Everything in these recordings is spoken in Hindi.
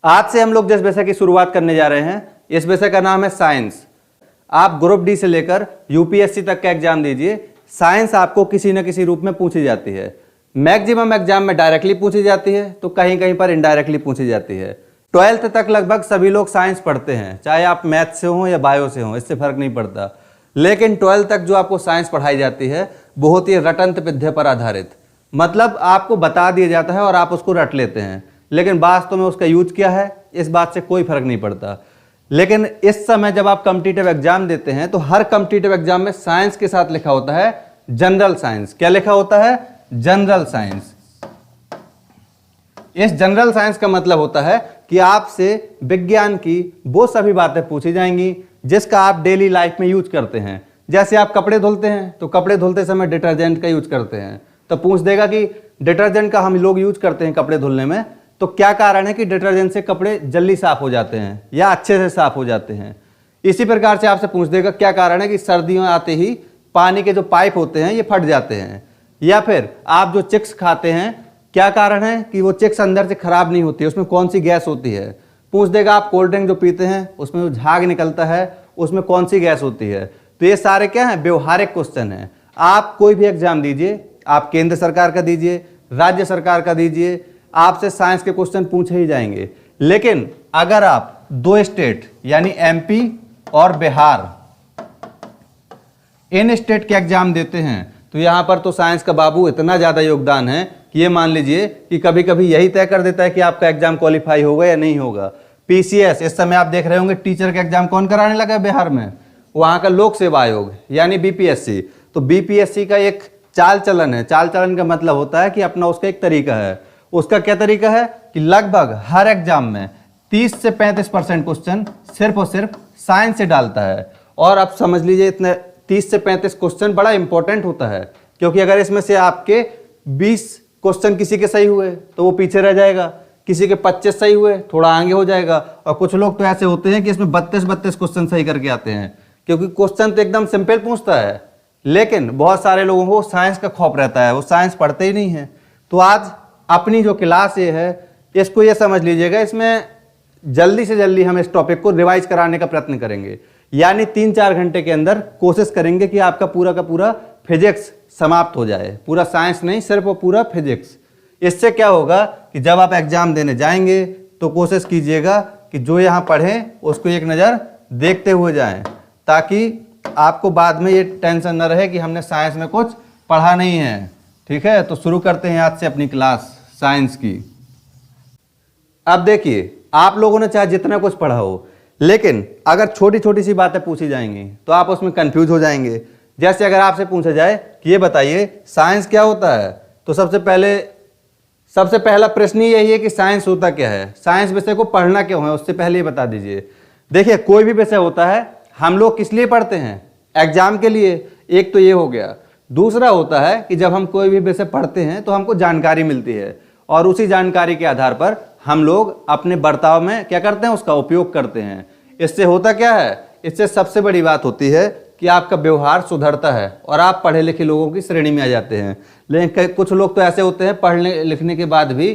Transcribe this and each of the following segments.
आज से हम लोग जिस विषय की शुरुआत करने जा रहे हैं, इस विषय का नाम है साइंस। आप ग्रुप डी से लेकर यूपीएससी तक का एग्जाम दीजिए, साइंस आपको किसी न किसी रूप में पूछी जाती है। मैक्सिमम एग्जाम में डायरेक्टली पूछी जाती है, तो कहीं कहीं पर इनडायरेक्टली पूछी जाती है। 12th तक लगभग सभी लोग साइंस पढ़ते हैं, चाहे आप मैथ से हो या बायो से हो, इससे फर्क नहीं पड़ता। लेकिन 12th तक जो आपको साइंस पढ़ाई जाती है वो होती है रटंत विद्या पर आधारित। मतलब आपको बता दिया जाता है और आप उसको रट लेते हैं, लेकिन वास्तव में उसका यूज क्या है इस बात से कोई फर्क नहीं पड़ता। लेकिन इस समय जब आप कॉम्पिटिटिव एग्जाम देते हैं तो हर कॉम्पिटिटिव एग्जाम में साइंस के साथ लिखा होता है जनरल साइंस। क्या लिखा होता है? General science. इस जनरल साइंस का मतलब होता है कि आपसे विज्ञान की वो सभी बातें पूछी जाएंगी जिसका आप डेली लाइफ में यूज करते हैं। जैसे आप कपड़े धुलते हैं तो कपड़े धुलते समय डिटर्जेंट का यूज करते हैं, तो पूछ देगा कि डिटर्जेंट का हम लोग यूज करते हैं कपड़े धुलने में, तो क्या कारण है कि डिटर्जेंट से कपड़े जल्दी साफ हो जाते हैं या अच्छे से साफ हो जाते हैं। इसी प्रकार से आपसे पूछ देगा क्या कारण है कि सर्दियों आते ही पानी के जो पाइप होते हैं ये फट जाते हैं। या फिर आप जो चिक्स खाते हैं, क्या कारण है कि वो चिक्स अंदर से खराब नहीं होती, उसमें कौन सी गैस होती है। पूछ देगा आप कोल्ड ड्रिंक जो पीते हैं उसमें जो झाग निकलता है उसमें कौन सी गैस होती है। तो ये सारे क्या है? व्यवहारिक क्वेश्चन है। आप कोई भी एग्जाम दीजिए, आप केंद्र सरकार का दीजिए, राज्य सरकार का दीजिए, आपसे साइंस के क्वेश्चन पूछे ही जाएंगे। लेकिन अगर आप दो स्टेट यानी एमपी और बिहार, इन स्टेट के एग्जाम देते हैं तो यहां पर तो साइंस का बाबू इतना ज्यादा योगदान है कि ये मान लीजिए कि कभी कभी यही तय कर देता है कि आपका एग्जाम क्वालिफाई होगा या नहीं होगा। पीसीएस, इस समय आप देख रहे होंगे टीचर का एग्जाम कौन कराने लगा है बिहार में? वहां का लोक सेवा आयोग यानी बीपीएससी। तो बीपीएससी का एक चाल चलन है। चाल चलन का मतलब होता है कि अपना उसका एक तरीका है। उसका क्या तरीका है कि लगभग हर एग्जाम में 30 से 35% क्वेश्चन सिर्फ और सिर्फ साइंस से डालता है। और आप समझ लीजिए इतने 30 से 35 क्वेश्चन बड़ा इंपॉर्टेंट होता है, क्योंकि अगर इसमें से आपके 20 क्वेश्चन किसी के सही हुए तो वो पीछे रह जाएगा, किसी के 25 सही हुए थोड़ा आगे हो जाएगा। और कुछ लोग तो ऐसे होते हैं कि इसमें 32 क्वेश्चन सही करके आते हैं, क्योंकि क्वेश्चन तो एकदम सिंपल पूछता है, लेकिन बहुत सारे लोगों को साइंस का खौफ रहता है, वो साइंस पढ़ते ही नहीं है। तो आज अपनी जो क्लास ये है इसको ये समझ लीजिएगा, इसमें जल्दी से जल्दी हम इस टॉपिक को रिवाइज कराने का प्रयत्न करेंगे। यानी 3-4 घंटे के अंदर कोशिश करेंगे कि आपका पूरा का पूरा फिजिक्स समाप्त हो जाए। पूरा साइंस नहीं, सिर्फ वो पूरा फिजिक्स। इससे क्या होगा कि जब आप एग्जाम देने जाएंगे तो कोशिश कीजिएगा कि जो यहाँ पढ़ें उसको एक नज़र देखते हुए जाएं, ताकि आपको बाद में ये टेंशन न रहे कि हमने साइंस में कुछ पढ़ा नहीं है। ठीक है, तो शुरू करते हैं आज से अपनी क्लास साइंस की। अब देखिए, आप लोगों ने चाहे जितना कुछ पढ़ा हो, लेकिन अगर छोटी छोटी सी बातें पूछी जाएंगी तो आप उसमें कंफ्यूज हो जाएंगे। जैसे अगर आपसे पूछा जाए कि ये बताइए साइंस क्या होता है, तो सबसे पहला प्रश्न यही है कि साइंस होता क्या है, साइंस विषय को पढ़ना क्यों है, उससे पहले ये बता दीजिए। देखिए, कोई भी विषय होता है हम लोग किस लिए पढ़ते हैं? एग्जाम के लिए। एक तो ये हो गया। दूसरा होता है कि जब हम कोई भी विषय पढ़ते हैं तो हमको जानकारी मिलती है, और उसी जानकारी के आधार पर हम लोग अपने बर्ताव में क्या करते हैं, उसका उपयोग करते हैं। इससे होता क्या है? इससे सबसे बड़ी बात होती है कि आपका व्यवहार सुधरता है और आप पढ़े लिखे लोगों की श्रेणी में आ जाते हैं। लेकिन कुछ लोग तो ऐसे होते हैं पढ़ने लिखने के बाद भी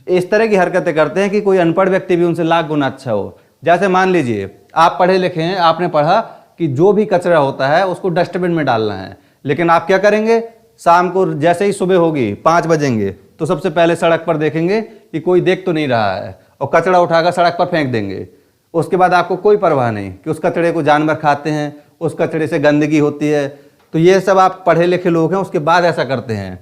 इस तरह की हरकतें करते हैं कि कोई अनपढ़ व्यक्ति भी उनसे लाख गुना अच्छा हो। जैसे मान लीजिए आप पढ़े लिखे हैं, आपने पढ़ा कि जो भी कचरा होता है उसको डस्टबिन में डालना है, लेकिन आप क्या करेंगे, शाम को जैसे ही सुबह होगी 5 बजेंगे तो सबसे पहले सड़क पर देखेंगे कि कोई देख तो नहीं रहा है, और कचरा उठाकर सड़क पर फेंक देंगे। उसके बाद आपको कोई परवाह नहीं कि उस कचरे को जानवर खाते हैं, उस कचरे से गंदगी होती है। तो ये सब आप पढ़े लिखे लोग हैं, उसके बाद ऐसा करते हैं।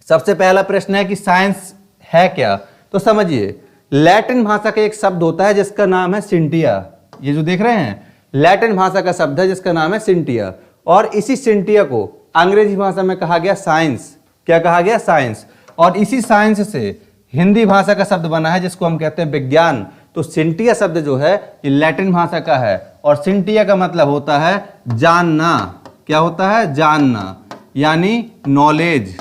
सबसे पहला प्रश्न है कि साइंस है क्या? तो समझिए, लैटिन भाषा का एक शब्द होता है जिसका नाम है सिंटिया। ये जो देख रहे हैं, लैटिन भाषा का शब्द है जिसका नाम है सिंटिया, और इसी सिंटिया को अंग्रेजी भाषा में कहा गया साइंस। क्या कहा गया? साइंस। और इसी साइंस से हिंदी भाषा का शब्द बना है जिसको हम कहते हैं विज्ञान। तो सिंटिया शब्द जो है ये लैटिन भाषा का है, और सिंटिया का मतलब होता है जानना। क्या होता है? जानना, यानी नॉलेज।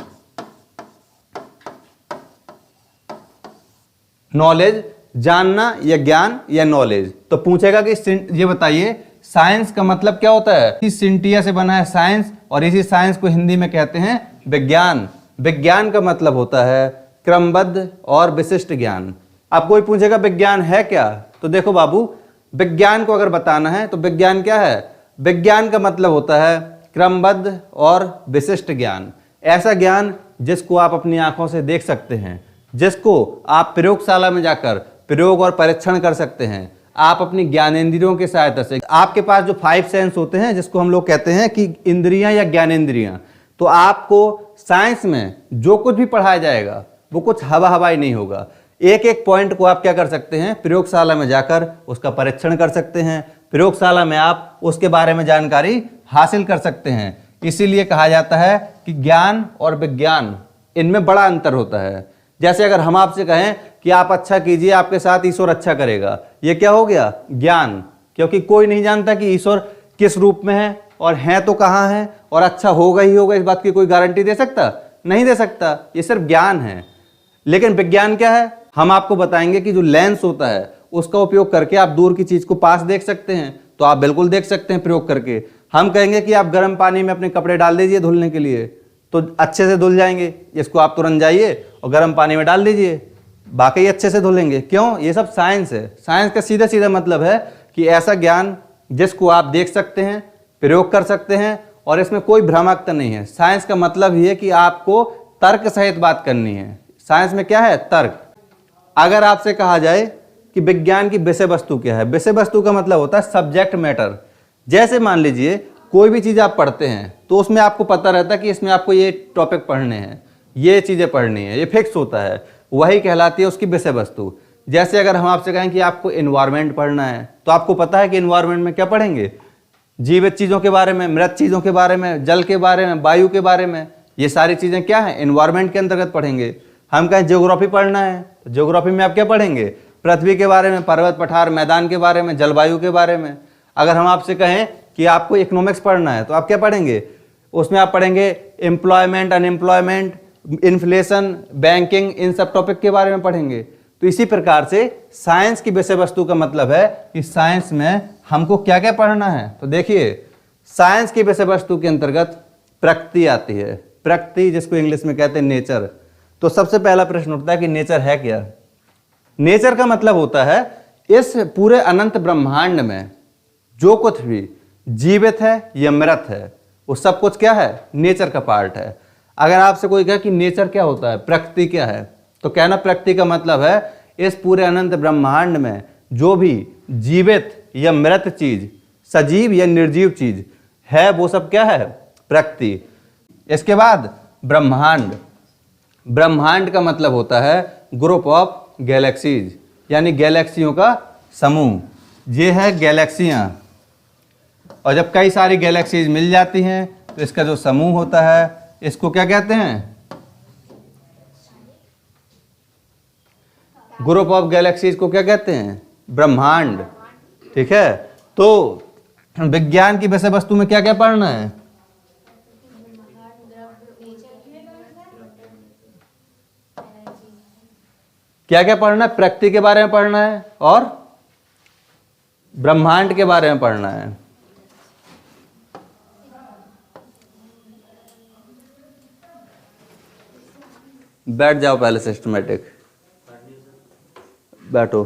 नॉलेज, जानना या ज्ञान या नॉलेज। तो पूछेगा कि ये बताइए साइंस का मतलब क्या होता है? इस सिंटिया से बना है साइंस, और इसी साइंस को हिंदी में कहते हैं विज्ञान। विज्ञान का मतलब होता है क्रमबद्ध और विशिष्ट ज्ञान। अब कोई पूछेगा विज्ञान है क्या, तो देखो बाबू, विज्ञान को अगर बताना है तो विज्ञान क्या है? विज्ञान का मतलब होता है क्रमबद्ध और विशिष्ट ज्ञान। ऐसा ज्ञान जिसको आप अपनी आंखों से देख सकते हैं, जिसको आप प्रयोगशाला में जाकर प्रयोग और परीक्षण कर सकते हैं। आप अपनी ज्ञानेंद्रियों की सहायता से, आपके पास जो 5 सेंस होते हैं, जिसको हम लोग कहते हैं कि इंद्रियां या ज्ञानेंद्रियां, तो आपको साइंस में जो कुछ भी पढ़ाया जाएगा वो कुछ हवा हवाई नहीं होगा। एक एक पॉइंट को आप क्या कर सकते हैं? प्रयोगशाला में जाकर उसका परीक्षण कर सकते हैं। प्रयोगशाला में आप उसके बारे में जानकारी हासिल कर सकते हैं। इसीलिए कहा जाता है कि ज्ञान और विज्ञान, इनमें बड़ा अंतर होता है। जैसे अगर हम आपसे कहें कि आप अच्छा कीजिए, आपके साथ ईश्वर अच्छा करेगा, ये क्या हो गया? ज्ञान। क्योंकि कोई नहीं जानता कि ईश्वर किस रूप में है और है तो कहाँ है, और अच्छा होगा ही होगा, इस बात की कोई गारंटी दे सकता? नहीं दे सकता। ये सिर्फ ज्ञान है। लेकिन विज्ञान क्या है? हम आपको बताएंगे कि जो लेंस होता है उसका उपयोग करके आप दूर की चीज को पास देख सकते हैं, तो आप बिल्कुल देख सकते हैं प्रयोग करके। हम कहेंगे कि आप गर्म पानी में अपने कपड़े डाल दीजिए धुलने के लिए, तो अच्छे से धुल जाएंगे। इसको आप तुरंत जाइए और गर्म पानी में डाल दीजिए, वाकई अच्छे से धुलेंगे। क्यों? ये सब साइंस है। साइंस का सीधा सीधा मतलब है कि ऐसा ज्ञान जिसको आप देख सकते हैं, प्रयोग कर सकते हैं, और इसमें कोई भ्रामकता नहीं है। साइंस का मतलब ये है कि आपको तर्क सहित बात करनी है। साइंस में क्या है? तर्क। अगर आपसे कहा जाए कि विज्ञान की विषय वस्तु क्या है, विषय वस्तु का मतलब होता है सब्जेक्ट मैटर। जैसे मान लीजिए कोई भी चीज़ आप पढ़ते हैं तो उसमें आपको पता रहता है कि इसमें आपको ये टॉपिक पढ़ने हैं, ये चीज़ें पढ़नी है, ये फिक्स होता है, वही कहलाती है उसकी विषय वस्तु। जैसे अगर हम आपसे कहें कि आपको इन्वायरमेंट पढ़ना है, तो आपको पता है कि इन्वायरमेंट में क्या पढ़ेंगे? जीवित चीज़ों के बारे में, मृत चीज़ों के बारे में, जल के बारे में, वायु के बारे में। ये सारी चीज़ें क्या हैं? इन्वायरमेंट के अंतर्गत पढ़ेंगे। हम कहें ज्योग्राफी पढ़ना है, तो ज्योग्राफी में आप क्या पढ़ेंगे? पृथ्वी के बारे में, पर्वत पठार मैदान के बारे में, जलवायु के बारे में। अगर हम आपसे कहें कि आपको इकोनॉमिक्स पढ़ना है, तो आप क्या पढ़ेंगे? उसमें आप पढ़ेंगे एम्प्लॉयमेंट, अनएम्प्लॉयमेंट, इन्फ्लेशन, बैंकिंग, इन सब टॉपिक के बारे में पढ़ेंगे। तो इसी प्रकार से साइंस की विषय वस्तु का मतलब है कि साइंस में हमको क्या क्या पढ़ना है। तो देखिए, साइंस की विषय वस्तु के अंतर्गत प्रकृति आती है। प्रकृति, जिसको इंग्लिश में कहते हैं नेचर। तो सबसे पहला प्रश्न उठता है कि नेचर है क्या? नेचर का मतलब होता है इस पूरे अनंत ब्रह्मांड में जो कुछ भी जीवित है या मृत है, वो सब कुछ क्या है? नेचर का पार्ट है। अगर आपसे कोई कहे कि नेचर क्या होता है, प्रकृति क्या है, तो कहना प्रकृति का मतलब है इस पूरे अनंत ब्रह्मांड में जो भी जीवित या मृत चीज, सजीव या निर्जीव चीज है, वो सब क्या है? प्रकृति। इसके बाद ब्रह्मांड। ब्रह्मांड का मतलब होता है ग्रुप ऑफ गैलेक्सीज, यानी गैलेक्सियों का समूह। ये है गैलेक्सियां, और जब कई सारी गैलेक्सीज मिल जाती हैं तो इसका जो समूह होता है, इसको क्या कहते हैं? ग्रुप ऑफ गैलेक्सीज को क्या कहते हैं? ब्रह्मांड। ठीक है। तो विज्ञान की विषय वस्तु में क्या क्या पढ़ना है? क्या क्या पढ़ना है? प्रकृति के बारे में पढ़ना है और ब्रह्मांड के बारे में पढ़ना है। बैठ जाओ पहले, सिस्टमेटिक बैठो।